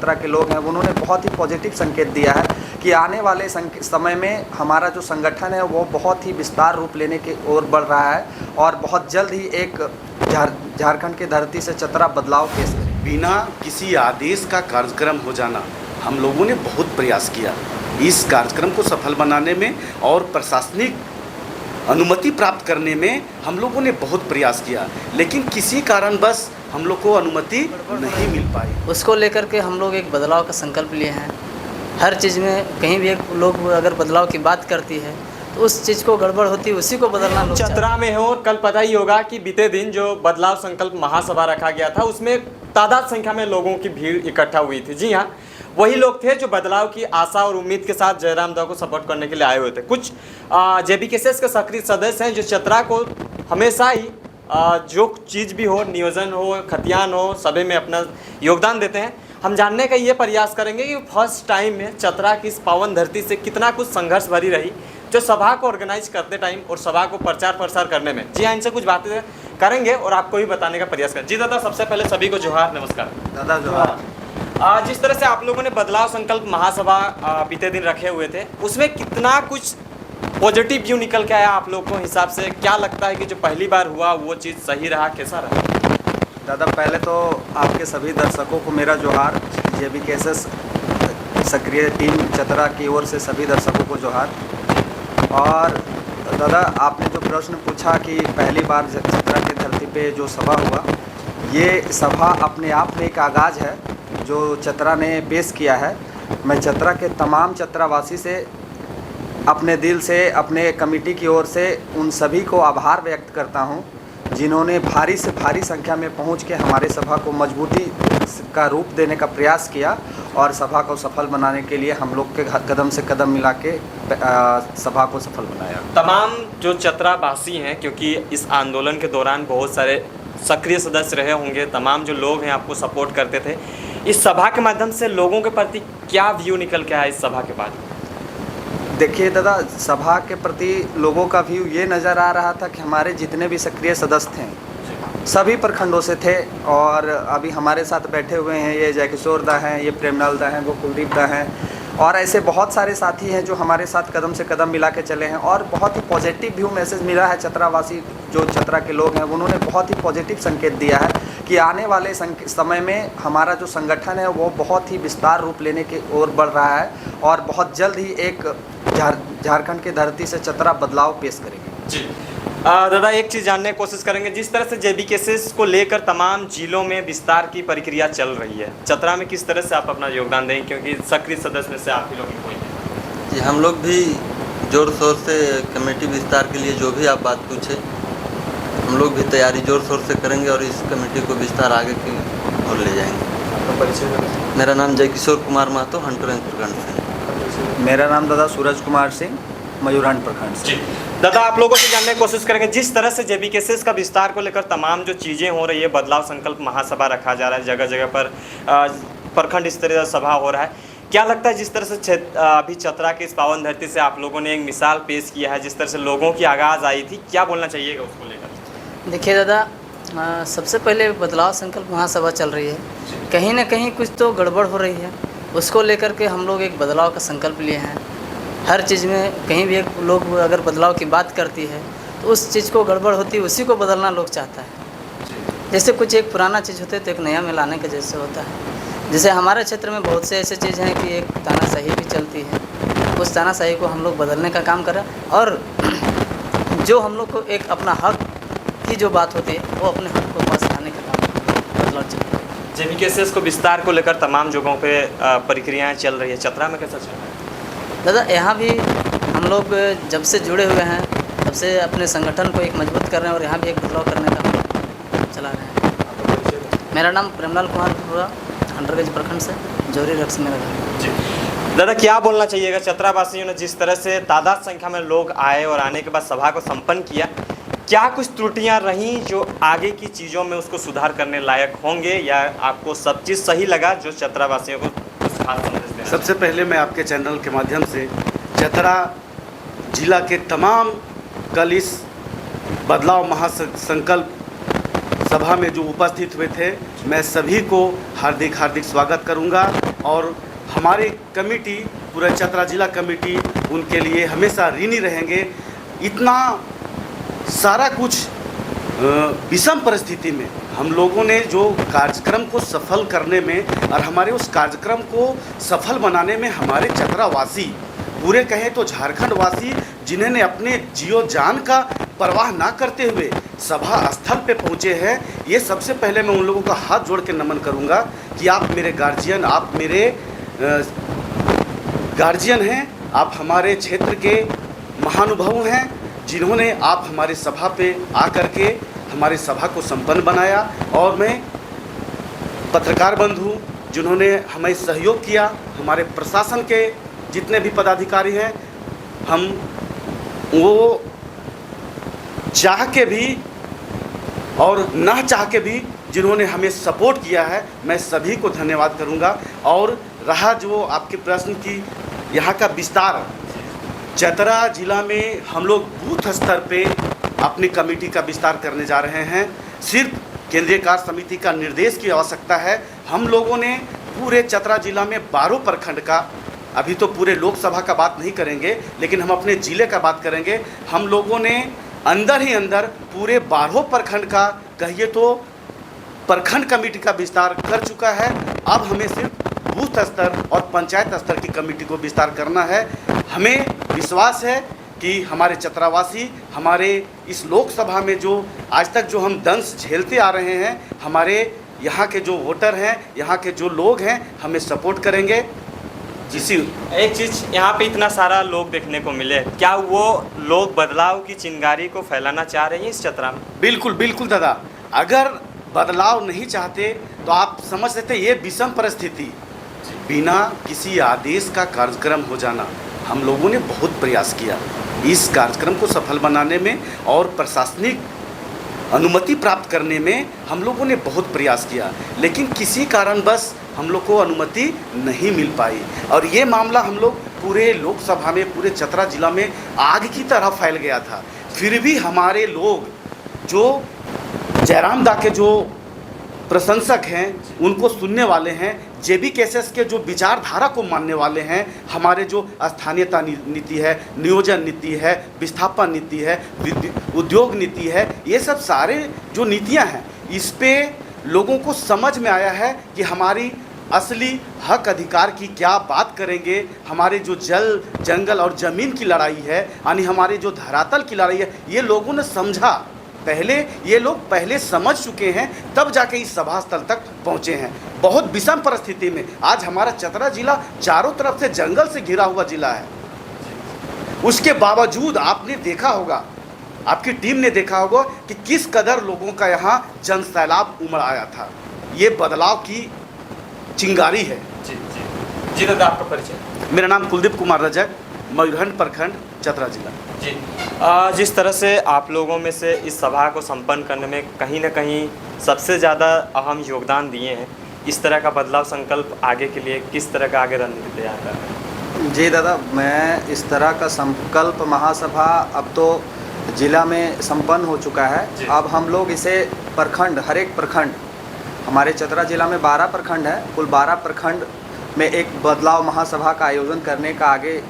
चतरा के लोग हैं उन्होंने बहुत ही पॉजिटिव संकेत दिया है कि आने वाले समय में हमारा जो संगठन है वो बहुत ही विस्तार रूप लेने की ओर बढ़ रहा है और बहुत जल्द ही एक झारखंड की धरती से चतरा बदलाव पेश करें। बिना किसी आदेश का कार्यक्रम हो जाना, हम लोगों ने बहुत प्रयास किया इस कार्यक्रम को सफल बनाने में और प्रशासनिक अनुमति प्राप्त करने में हम लोगों ने बहुत प्रयास किया, लेकिन किसी कारणवश हम लोग को अनुमति नहीं मिल पाई। उसको लेकर के हम लोग एक बदलाव का संकल्प लिए हैं। हर चीज़ में कहीं भी एक लोग अगर बदलाव की बात करती है तो उस चीज़ को गड़बड़ होती है, उसी को बदलना लोग चतरा में हो। कल पता ही होगा कि बीते दिन जो बदलाव संकल्प महासभा रखा गया था उसमें तादाद संख्या में लोगों की भीड़ इकट्ठा हुई थी। जी हाँ, वही लोग थे जो बदलाव की आशा और उम्मीद के साथ जयराम दा को सपोर्ट करने के लिए आए हुए थे। कुछ जेबीकेएसएस के सक्रिय सदस्य हैं जो चतरा को हमेशा ही जो चीज़ भी हो, नियोजन हो, खतियान हो, सभी में अपना योगदान देते हैं। हम जानने का ये प्रयास करेंगे कि फर्स्ट टाइम में चतरा की इस पावन धरती से कितना कुछ संघर्ष भरी रही जो सभा को ऑर्गेनाइज करते टाइम और सभा को प्रचार प्रसार करने में। जी हाँ, इनसे कुछ बातें करेंगे और आपको भी बताने का प्रयास करें। जी दादा, सबसे पहले सभी को जोहार, नमस्कार। दादा जोहार। जिस तरह से आप लोगों ने बदलाव संकल्प महासभा बीते दिन रखे हुए थे, उसमें कितना कुछ पॉजिटिव व्यू निकल के आया आप लोग को हिसाब से? क्या लगता है कि जो पहली बार हुआ वो चीज़ सही रहा, कैसा रहा? दादा, पहले तो आपके सभी दर्शकों को मेरा जोहार। जेबीकेएसएस सक्रिय टीम चतरा की ओर से सभी दर्शकों को जोहार। और दादा, आपने जो प्रश्न पूछा कि पहली बार चतरा की धरती पे जो सभा हुआ, ये सभा अपने आप में एक आगाज़ है जो चतरा ने पेश किया है। मैं चतरा के तमाम चतरावासी से अपने दिल से, अपने कमेटी की ओर से उन सभी को आभार व्यक्त करता हूं जिन्होंने भारी से भारी संख्या में पहुंच के हमारे सभा को मजबूती का रूप देने का प्रयास किया और सभा को सफल बनाने के लिए हम लोग के कदम से कदम मिला के सभा को सफल बनाया। तमाम जो चतरावासी हैं, क्योंकि इस आंदोलन के दौरान बहुत सारे सक्रिय सदस्य रहे होंगे, तमाम जो लोग हैं आपको सपोर्ट करते थे, इस सभा के माध्यम से लोगों के प्रति क्या व्यू निकल के आया इस सभा के बाद? देखिए दादा, सभा के प्रति लोगों का व्यू ये नज़र आ रहा था कि हमारे जितने भी सक्रिय सदस्य थे सभी प्रखंडों से थे और अभी हमारे साथ बैठे हुए हैं। ये जयकिशोर दा हैं, ये प्रेमलाल दा हैं, वो कुलदीप दा हैं और ऐसे बहुत सारे साथी हैं जो हमारे साथ कदम से कदम मिला के चले हैं और बहुत ही पॉजिटिव व्यू मैसेज मिला है। चतरावासी जो चतरा के लोग हैं उन्होंने बहुत ही पॉजिटिव संकेत दिया है कि आने वाले समय में हमारा जो संगठन है वो बहुत ही विस्तार रूप लेने की ओर बढ़ रहा है और बहुत जल्द ही एक झारखंड की धरती से चतरा बदलाव पेश करेगी। जी दादा, एक चीज़ जानने की कोशिश करेंगे। जिस तरह से जेबीकेएसएस को लेकर तमाम जिलों में विस्तार की प्रक्रिया चल रही है, चतरा में किस तरह से आप अपना योगदान देंगे, क्योंकि सक्रिय सदस्य में से आप ही लोग कोई हैं? जी, हम लोग भी ज़ोर शोर से कमेटी विस्तार के लिए जो भी आप बात पूछे, हम लोग भी तैयारी ज़ोर शोर से करेंगे और इस कमेटी को विस्तार आगे की ओर ले जाएंगे। आपका परिचय? मेरा नाम जयकिशोर कुमार महतो, हंटरगंज प्रखंड से। मेरा नाम दादा सूरज कुमार सिंह, मयूरहंट प्रखंड से। दादा, आप लोगों से जानने की कोशिश करेंगे। जिस तरह से जेबीकेएसएस का विस्तार को लेकर तमाम जो चीज़ें हो रही है, बदलाव संकल्प महासभा रखा जा रहा है, जगह जगह पर प्रखंड स्तरीय सभा हो रहा है, क्या लगता है जिस तरह से अभी चतरा की इस पावन धरती से आप लोगों ने एक मिसाल पेश किया है, जिस तरह से लोगों की आगाज़ आई थी, क्या बोलना चाहिएगा उसको लेकर? देखिए दादा, सबसे पहले बदलाव संकल्प महासभा चल रही है, कहीं ना कहीं कुछ तो गड़बड़ हो रही है, उसको लेकर के हम लोग एक बदलाव का संकल्प लिए हैं। हर चीज़ में कहीं भी एक लोग अगर बदलाव की बात करती है तो उस चीज़ को गड़बड़ होती है, उसी को बदलना लोग चाहता है। जैसे कुछ एक पुराना चीज़ होता है तो एक नया में लाने के जैसे होता है। जैसे हमारे क्षेत्र में बहुत से ऐसे चीज़ हैं कि एक तानाशाही भी चलती है, उस तानाशाही को हम लोग बदलने का काम करें और जो हम लोग को एक अपना हक की जो बात होती है वो अपने हक को पास लाने का काम बदलाव चल रहा है। जेबीकेएसएस को विस्तार को लेकर तमाम जगहों पे प्रक्रियाएं चल रही है, चतरा में कैसा चल रहा है? दादा, यहाँ भी हम लोग जब से जुड़े हुए हैं तब से अपने संगठन को एक मजबूत कर रहे हैं और यहाँ भी एक बदलाव करने का हम चला रहे हैं। मेरा नाम प्रेमलाल कुमार हुआ, हंटरगंज प्रखंड से, जोरी रक्स मेरा घर। जी दादा, क्या बोलना चाहिएगा? चतरावासियों ने जिस तरह से तादाद संख्या में लोग आए और आने के बाद सभा को संपन्न किया, क्या कुछ त्रुटियां रहीं जो आगे की चीज़ों में उसको सुधार करने लायक होंगे, या आपको सब चीज़ सही लगा जो चतरावासियों को कुछ खास संदेश देना? सबसे पहले मैं आपके चैनल के माध्यम से चतरा जिला के तमाम कल इस बदलाव महासंकल्प सभा में जो उपस्थित हुए थे, मैं सभी को हार्दिक हार्दिक स्वागत करूंगा। और हमारी कमेटी, पूरा चतरा जिला कमेटी, उनके लिए हमेशा ऋणी रहेंगे। इतना सारा कुछ विषम परिस्थिति में हम लोगों ने जो कार्यक्रम को सफल करने में और हमारे उस कार्यक्रम को सफल बनाने में हमारे चतरावासी, पूरे कहें तो झारखंड वासी, जिन्होंने अपने जियो जान का परवाह ना करते हुए सभा स्थल पे पहुँचे हैं, ये सबसे पहले मैं उन लोगों का हाथ जोड़ के नमन करूँगा कि आप मेरे गार्जियन, आप मेरे गार्जियन हैं, आप हमारे क्षेत्र के महानुभाव हैं, जिन्होंने आप हमारे सभा पे आकर के हमारे सभा को संपन्न बनाया। और मैं पत्रकार बंधु जिन्होंने हमें सहयोग किया, हमारे प्रशासन के जितने भी पदाधिकारी हैं, हम वो चाह के भी और ना चाह के भी जिन्होंने हमें सपोर्ट किया है, मैं सभी को धन्यवाद करूंगा। और रहा जो आपके प्रश्न की यहाँ का विस्तार, चतरा जिला में हम लोग बूथ स्तर पे अपनी कमेटी का विस्तार करने जा रहे हैं। सिर्फ केंद्रीय कार्य समिति का निर्देश की आवश्यकता है। हम लोगों ने पूरे चतरा जिला में 12 प्रखंड का, अभी तो पूरे लोकसभा का बात नहीं करेंगे, लेकिन हम अपने ज़िले का बात करेंगे। हम लोगों ने अंदर ही अंदर पूरे 12 प्रखंड का, कहिए तो प्रखंड कमेटी का विस्तार कर चुका है। अब हमें सिर्फ बूथ स्तर और पंचायत स्तर की कमेटी को विस्तार करना है। हमें विश्वास है कि हमारे चतरावासी, हमारे इस लोकसभा में जो आज तक जो हम दंश झेलते आ रहे हैं, हमारे यहाँ के जो वोटर हैं, यहाँ के जो लोग हैं, हमें सपोर्ट करेंगे। जिसी एक चीज़, यहाँ पे इतना सारा लोग देखने को मिले, क्या वो लोग बदलाव की चिंगारी को फैलाना चाह रहे हैं इस चतरा में? बिल्कुल बिल्कुल दादा, अगर बदलाव नहीं चाहते तो आप समझ सकते, ये विषम परिस्थिति, बिना किसी आदेश का कार्यक्रम हो जाना, हम लोगों ने बहुत प्रयास किया इस कार्यक्रम को सफल बनाने में और प्रशासनिक अनुमति प्राप्त करने में हम लोगों ने बहुत प्रयास किया, लेकिन किसी कारणवश हम लोग को अनुमति नहीं मिल पाई। और ये मामला हम लोग पूरे लोकसभा में, पूरे चतरा जिला में आग की तरह फैल गया था। फिर भी हमारे लोग जो जयराम दा के जो प्रशंसक हैं, उनको सुनने वाले हैं, जेबी केसेस के जो विचारधारा को मानने वाले हैं, हमारे जो स्थानीयता नीति है, नियोजन नीति है, विस्थापन नीति है, उद्योग नीति है, ये सब सारे जो नीतियां हैं, इस पे लोगों को समझ में आया है कि हमारी असली हक अधिकार की क्या बात करेंगे। हमारे जो जल, जंगल और ज़मीन की लड़ाई है, यानी हमारे जो धरातल की लड़ाई है, ये लोगों ने समझा। पहले ये लोग पहले समझ चुके हैं, तब जाके इस सभा स्थल तक पहुँचे हैं। बहुत विषम परिस्थिति में आज हमारा चतरा जिला चारों तरफ से जंगल से घिरा हुआ जिला है। उसके बावजूद आपने देखा होगा, आपकी टीम ने देखा होगा कि किस कदर लोगों का यहाँ जन सैलाब उमड़ आया था। ये बदलाव की चिंगारी है। जी जी जी दादा, आपका परिचय? मेरा नाम कुलदीप कुमार रजक, मयूरहंड प्रखंड, चतरा जिला। जी, जिस तरह से आप लोगों में से इस सभा को संपन्न करने में कहीं ना कहीं सबसे ज़्यादा अहम योगदान दिए हैं, इस तरह का बदलाव संकल्प आगे के लिए किस तरह का आगे रणनीति तैयार कर रहे हैं? जी दादा, मैं इस तरह का संकल्प महासभा अब तो जिला में संपन्न हो चुका है। अब हम लोग इसे प्रखंड, हर एक प्रखंड, हमारे चतरा जिला में 12 प्रखंड है, कुल 12 प्रखंड में एक बदलाव महासभा का आयोजन करने का आगे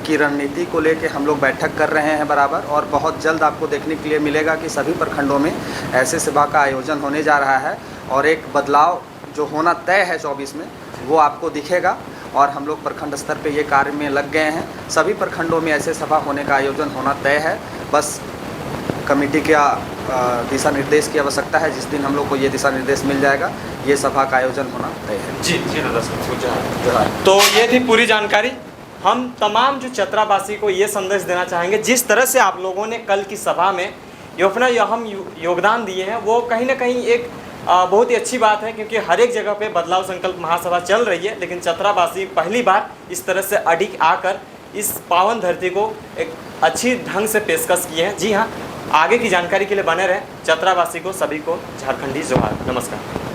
की रणनीति को लेके हम लोग बैठक कर रहे हैं बराबर। और बहुत जल्द आपको देखने के लिए मिलेगा कि सभी प्रखंडों में ऐसे सभा का आयोजन होने जा रहा है और एक बदलाव जो होना तय है 24 में, वो आपको दिखेगा। और हम लोग प्रखंड स्तर पे ये कार्य में लग गए हैं। सभी प्रखंडों में ऐसे सभा होने का आयोजन होना तय है। बस कमेटी का दिशा निर्देश की आवश्यकता है। जिस दिन हम लोग को ये दिशा निर्देश मिल जाएगा, ये सभा का आयोजन होना तय है। जी जी दादा, तो ये थी पूरी जानकारी। हम तमाम जो चतरावासी को ये संदेश देना चाहेंगे, जिस तरह से आप लोगों ने कल की सभा में अपना अहम योगदान दिए हैं, वो कहीं ना कहीं एक बहुत ही अच्छी बात है, क्योंकि हर एक जगह पे बदलाव संकल्प महासभा चल रही है, लेकिन चतरावासी पहली बार इस तरह से अडिग आकर इस पावन धरती को एक अच्छी ढंग से पेशकश किए हैं। जी हाँ, आगे की जानकारी के लिए बने रहें। चतरावासी को सभी को झारखंडी जोहार, नमस्कार।